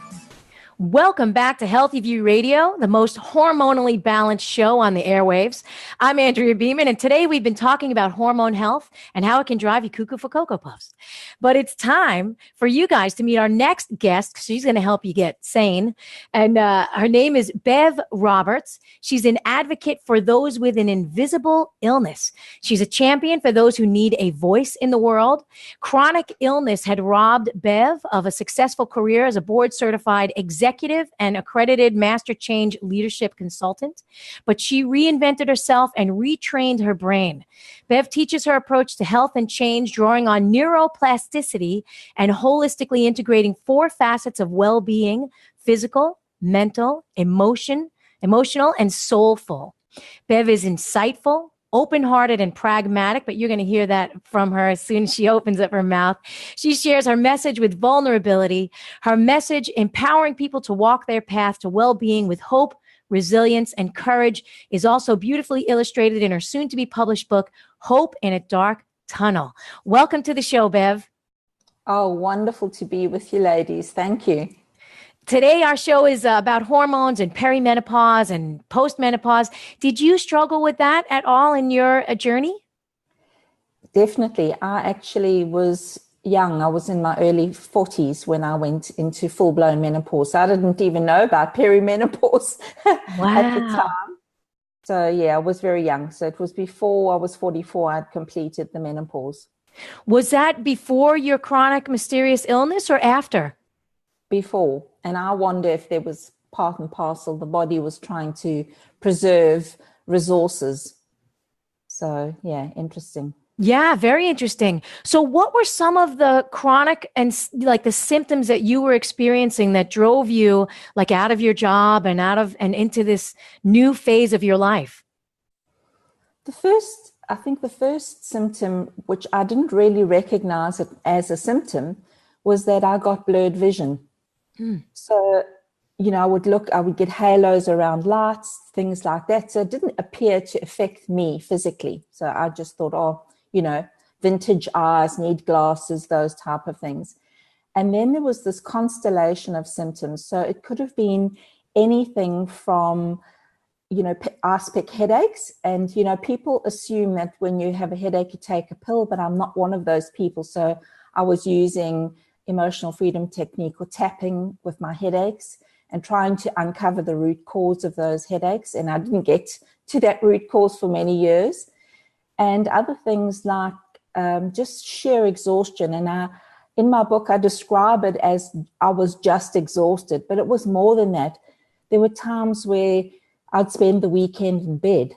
Welcome back to Healthy View Radio, the most hormonally balanced show on the airwaves. I'm Andrea Beeman, and today we've been talking about hormone health and how it can drive you cuckoo for Cocoa Puffs. But it's time for you guys to meet our next guest. She's going to help you get sane. And her name is Bev Roberts. She's an advocate for those with an invisible illness. She's a champion for those who need a voice in the world. Chronic illness had robbed Bev of a successful career as a board-certified executive and accredited master change leadership consultant, but she reinvented herself and retrained her brain. Bev teaches her approach to health and change, drawing on neuroplasticity and holistically integrating 4 facets of well-being: physical, mental, emotional, and soulful. Bev is insightful, open-hearted, and pragmatic, but you're going to hear that from her as soon as she opens up her mouth. She shares her message with vulnerability, her message empowering people to walk their path to well-being with hope, resilience, and courage is also beautifully illustrated in her soon-to-be published book, Hope in a Dark Tunnel. Welcome to the show, Bev. Oh, wonderful to be with you, ladies. Thank you. Today, our show is about hormones and perimenopause and postmenopause. Did you struggle with that at all in your journey? Definitely. I actually was young. I was in my early 40s when I went into full-blown menopause. I didn't even know about perimenopause at the time. So, yeah, I was very young. So it was before I was 44, I'd completed the menopause. Was that before your chronic mysterious illness or after? Before. And I wonder if there was part and parcel, the body was trying to preserve resources. So, yeah, interesting. Yeah, very interesting. So what were some of the chronic and like the symptoms that you were experiencing that drove you like out of your job and into this new phase of your life? I think the first symptom, which I didn't really recognize it as a symptom, was that I got blurred vision. So, you know, I would get halos around lights, things like that. So it didn't appear to affect me physically. So I just thought, oh, you know, vintage eyes, need glasses, those type of things. And then there was this constellation of symptoms. So it could have been anything from, you know, ice pick headaches. And, you know, people assume that when you have a headache, you take a pill, but I'm not one of those people. So I was using emotional freedom technique or tapping with my headaches and trying to uncover the root cause of those headaches. And I didn't get to that root cause for many years. And other things like just sheer exhaustion. And in my book, I describe it as I was just exhausted, but it was more than that. There were times where I'd spend the weekend in bed,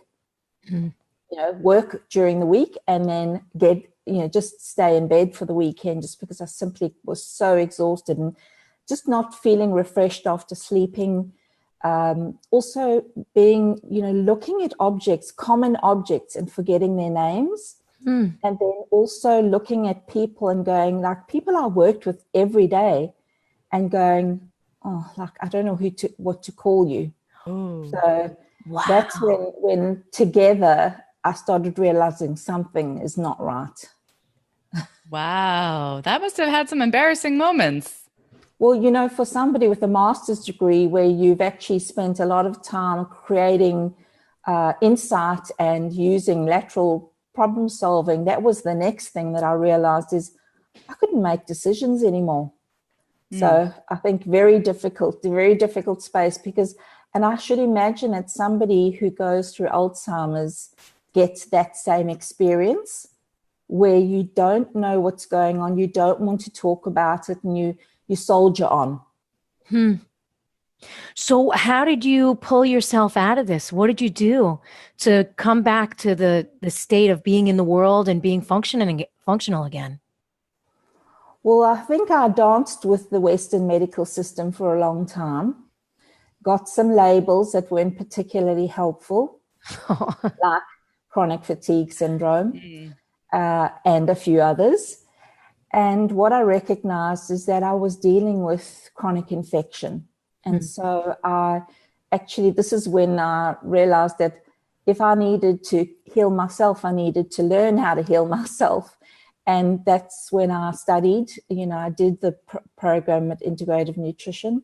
you know, work during the week and then just stay in bed for the weekend just because I simply was so exhausted and just not feeling refreshed after sleeping. Also being, you know, looking at objects, common objects and forgetting their names. And then also looking at people and going, like people I worked with every day and going, oh, like, I don't know what to call you. So that's when together I started realizing something is not right. Wow. That must have had some embarrassing moments. Well, for somebody with a master's degree where you've actually spent a lot of time creating insight and using lateral problem solving, that was the next thing that I realized is I couldn't make decisions anymore. So I think very difficult space and I should imagine that somebody who goes through Alzheimer's gets that same experience where you don't know what's going on, you don't want to talk about it, and you soldier on. So how did you pull yourself out of this? What did you do to come back to the state of being in the world and being functional again? Well, I think I danced with the Western medical system for a long time, got some labels that weren't particularly helpful, like chronic fatigue syndrome and a few others. And what I recognized is that I was dealing with chronic infection. And so this is when I realized that if I needed to heal myself, I needed to learn how to heal myself. And that's when I studied, I did the program at Integrative Nutrition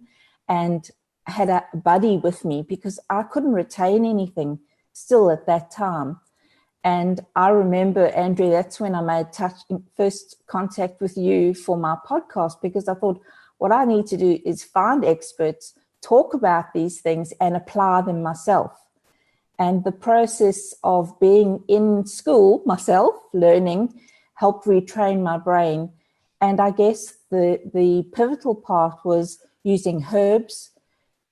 and had a buddy with me because I couldn't retain anything still at that time. And I remember, Andrea, that's when I made first contact with you for my podcast, because I thought what I need to do is find experts, talk about these things and apply them myself. And the process of being in school myself, learning, helped retrain my brain. And I guess the pivotal part was using herbs,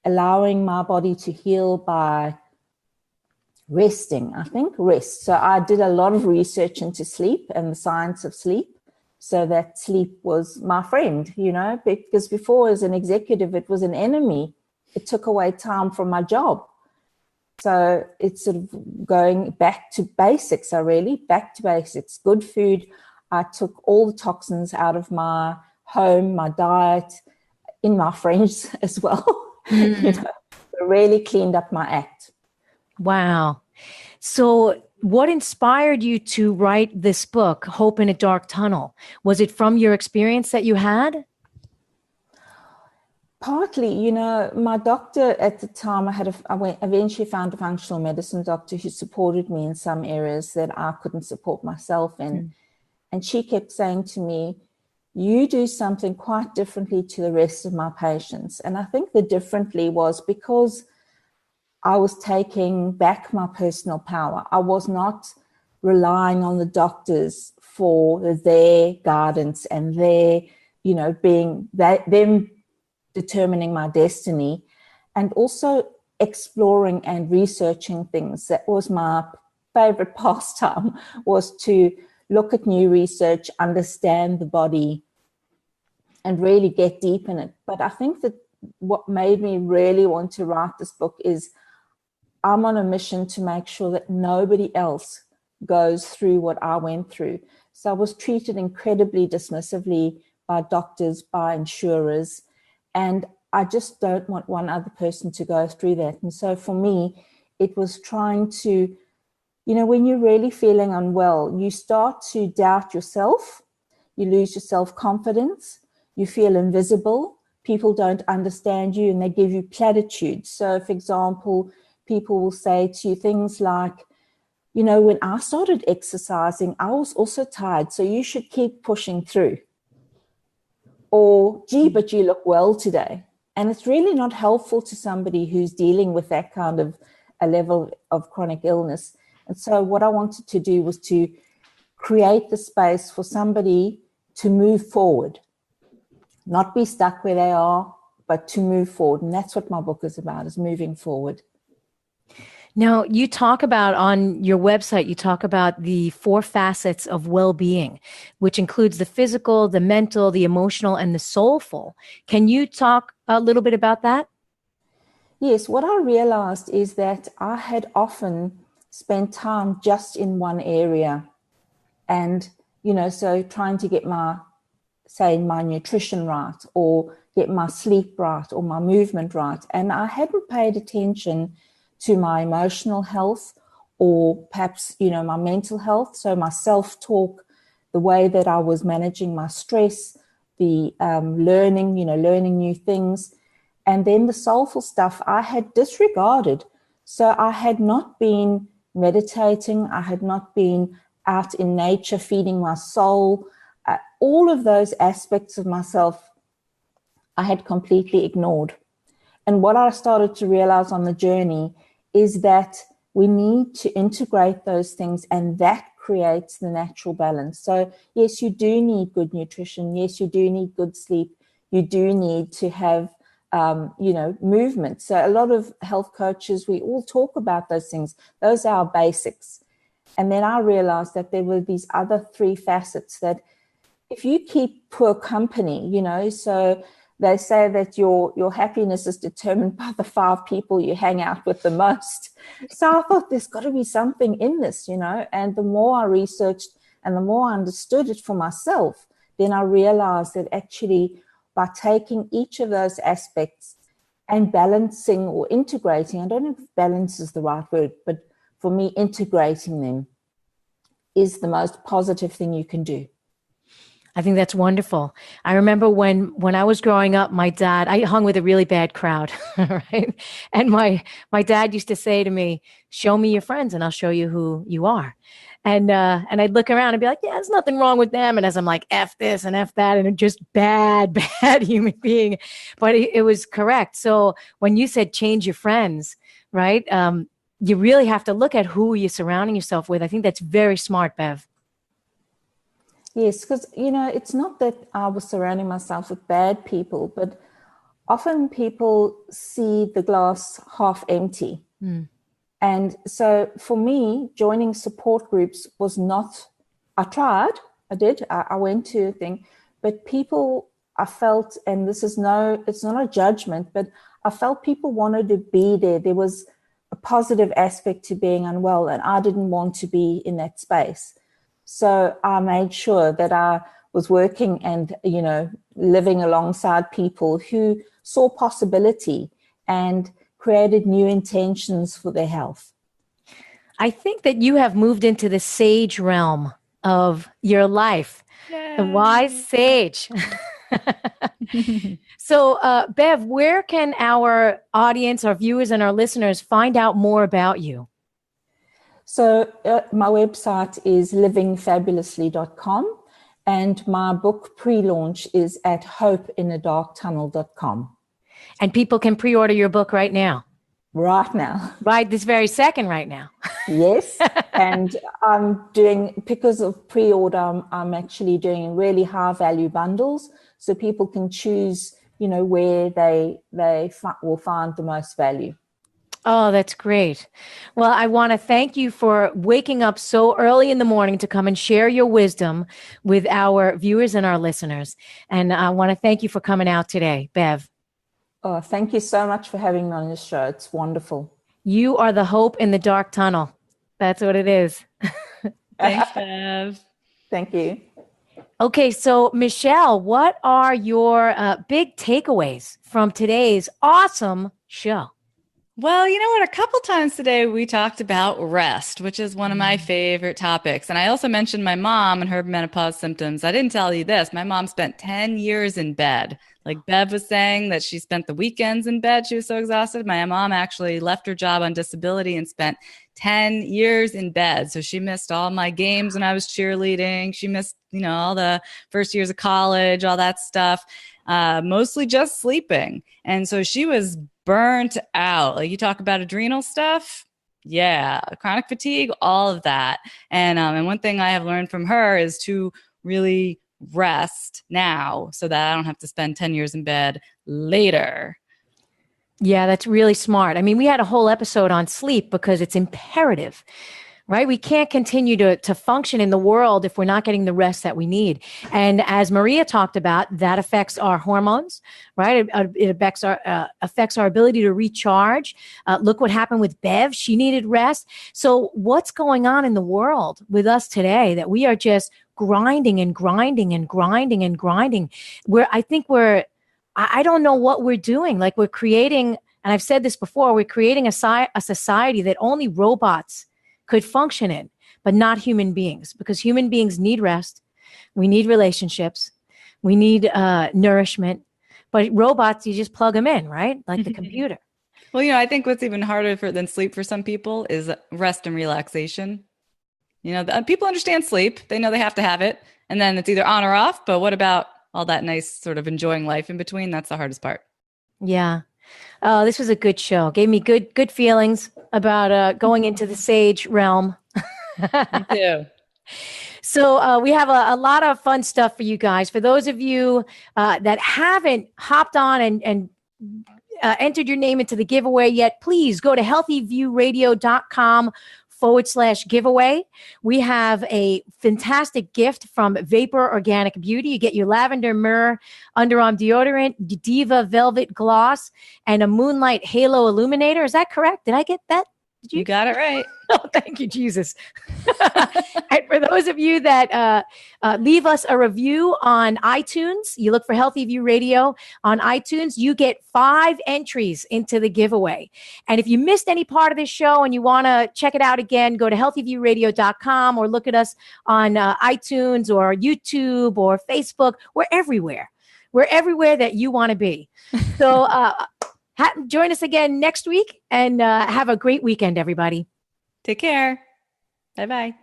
allowing my body to heal by resting, rest. So I did a lot of research into sleep and the science of sleep, so that sleep was my friend, because before as an executive, it was an enemy. It took away time from my job. So it's sort of going back to basics, back to basics. Good food. I took all the toxins out of my home, my diet, in my friends as well. Really cleaned up my act. Wow. So what inspired you to write this book, Hope in a Dark Tunnel? Was it from your experience that you had? Partly, my doctor at the time, I eventually found a functional medicine doctor who supported me in some areas that I couldn't support myself in. And she kept saying to me, you do something quite differently to the rest of my patients. And I think the differently was because I was taking back my personal power. I was not relying on the doctors for their guidance and their, them determining my destiny, and also exploring and researching things. That was my favorite pastime, was to look at new research, understand the body, and really get deep in it. But I think that what made me really want to write this book is I'm on a mission to make sure that nobody else goes through what I went through. So I was treated incredibly dismissively by doctors, by insurers, and I just don't want one other person to go through that. And so for me, it was trying to, when you're really feeling unwell, you start to doubt yourself, you lose your self-confidence, you feel invisible, people don't understand you, and they give you platitudes. So, for example, people will say to you things like, when I started exercising, I was also tired, so you should keep pushing through. Or, gee, but you look well today. And it's really not helpful to somebody who's dealing with that kind of a level of chronic illness. And so what I wanted to do was to create the space for somebody to move forward, not be stuck where they are, but to move forward. And that's what my book is about, is moving forward. Now, you talk about on your website, you talk about the 4 facets of well-being, which includes the physical, the mental, the emotional, and the soulful. Can you talk a little bit about that? Yes, what I realized is that I had often spent time just in one area. And, so trying to get my nutrition right, or get my sleep right, or my movement right. And I hadn't paid attention to my emotional health, or perhaps, my mental health. So my self-talk, the way that I was managing my stress, the learning new things. And then the soulful stuff I had disregarded. So I had not been meditating. I had not been out in nature, feeding my soul. All of those aspects of myself I had completely ignored. And what I started to realize on the journey is that we need to integrate those things, and that creates the natural balance. So yes, you do need good nutrition. Yes, you do need good sleep. You do need to have, movement. So a lot of health coaches, we all talk about those things. Those are our basics. And then I realized that there were these other 3 facets that if you keep poor company, so they say that your happiness is determined by the 5 people you hang out with the most. So I thought there's got to be something in this, and the more I researched and the more I understood it for myself, then I realized that actually by taking each of those aspects and balancing or integrating, I don't know if balance is the right word, but for me, integrating them is the most positive thing you can do. I think that's wonderful. I remember when I was growing up, my dad, I hung with a really bad crowd, right? And my dad used to say to me, show me your friends and I'll show you who you are. And I'd look around and be like, yeah, there's nothing wrong with them. And as I'm like, F this and F that, and just bad human being. But it was correct. So when you said change your friends, right? You really have to look at who you're surrounding yourself with. I think that's very smart, Bev. Yes, because, it's not that I was surrounding myself with bad people, but often people see the glass half empty. Mm. And so for me, joining support groups was not, I tried, I went to a thing, but people, I felt, and it's not a judgment, but I felt people wanted to be there. There was a positive aspect to being unwell, and I didn't want to be in that space. So I made sure that I was working and, living alongside people who saw possibility and created new intentions for their health. I think that you have moved into the sage realm of your life, Yay. The wise sage. So, Bev, where can our audience, our viewers, and our listeners find out more about you? So my website is livingfabulously.com, and my book pre-launch is at hopeinthedarktunnel.com. And people can pre-order your book right now? Right now. Right this very second right now. Yes. And I'm doing, because of pre-order, I'm actually doing really high value bundles so people can choose, where they will find the most value. Oh, that's great. Well, I want to thank you for waking up so early in the morning to come and share your wisdom with our viewers and our listeners. And I want to thank you for coming out today, Bev. Oh, thank you so much for having me on your show. It's wonderful. You are the hope in the dark tunnel. That's what it is. Thanks, Bev. Thank you. Okay, so Michelle, what are your big takeaways from today's awesome show? Well, you know what? A couple times today we talked about rest, which is one of my favorite topics. And I also mentioned my mom and her menopause symptoms. I didn't tell you this. My mom spent 10 years in bed. Like Bev was saying that she spent the weekends in bed. She was so exhausted. My mom actually left her job on disability and spent 10 years in bed. So she missed all my games when I was cheerleading. She missed, all the first years of college, all that stuff, mostly just sleeping. And so she was burnt out. Like you talk about adrenal stuff. Yeah. Chronic fatigue, all of that. And one thing I have learned from her is to really rest now so that I don't have to spend 10 years in bed later. Yeah, that's really smart. I mean, we had a whole episode on sleep because it's imperative, right? We can't continue to function in the world if we're not getting the rest that we need. And as Maria talked about, that affects our hormones, right? It affects our ability to recharge. Look what happened with Bev. She needed rest. So what's going on in the world with us today that we are just grinding and grinding and grinding and grinding? I don't know what we're doing. Like we're creating, and I've said this before, we're creating a society that only robots could function in, but not human beings, because human beings need rest. We need relationships. We need nourishment. But robots, you just plug them in, right? Like the computer. Well, I think what's even harder than sleep for some people is rest and relaxation. People understand sleep. They know they have to have it. And then it's either on or off. But what about all that nice sort of enjoying life in between? That's the hardest part. Yeah. Oh, this was a good show. Gave me good feelings about going into the sage realm. Me too. So we have a lot of fun stuff for you guys. For those of you that haven't hopped on and entered your name into the giveaway yet, please go to healthyviewradio.com/giveaway. We have a fantastic gift from Vapour Organic Beauty. You get your lavender-myrrh underarm deodorant, Diva Velvet Gloss, and a Moonlight Halo Illuminator. Is that correct? Did I get that? Did you got it right. Oh, thank you, Jesus. And for those of you that leave us a review on iTunes, you look for Healthy View Radio on iTunes, you get 5 entries into the giveaway. And if you missed any part of this show and you want to check it out again, go to healthyviewradio.com or look at us on iTunes or YouTube or Facebook. We're everywhere. We're everywhere that you want to be. So join us again next week and have a great weekend, everybody. Take care. Bye-bye.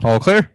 All clear.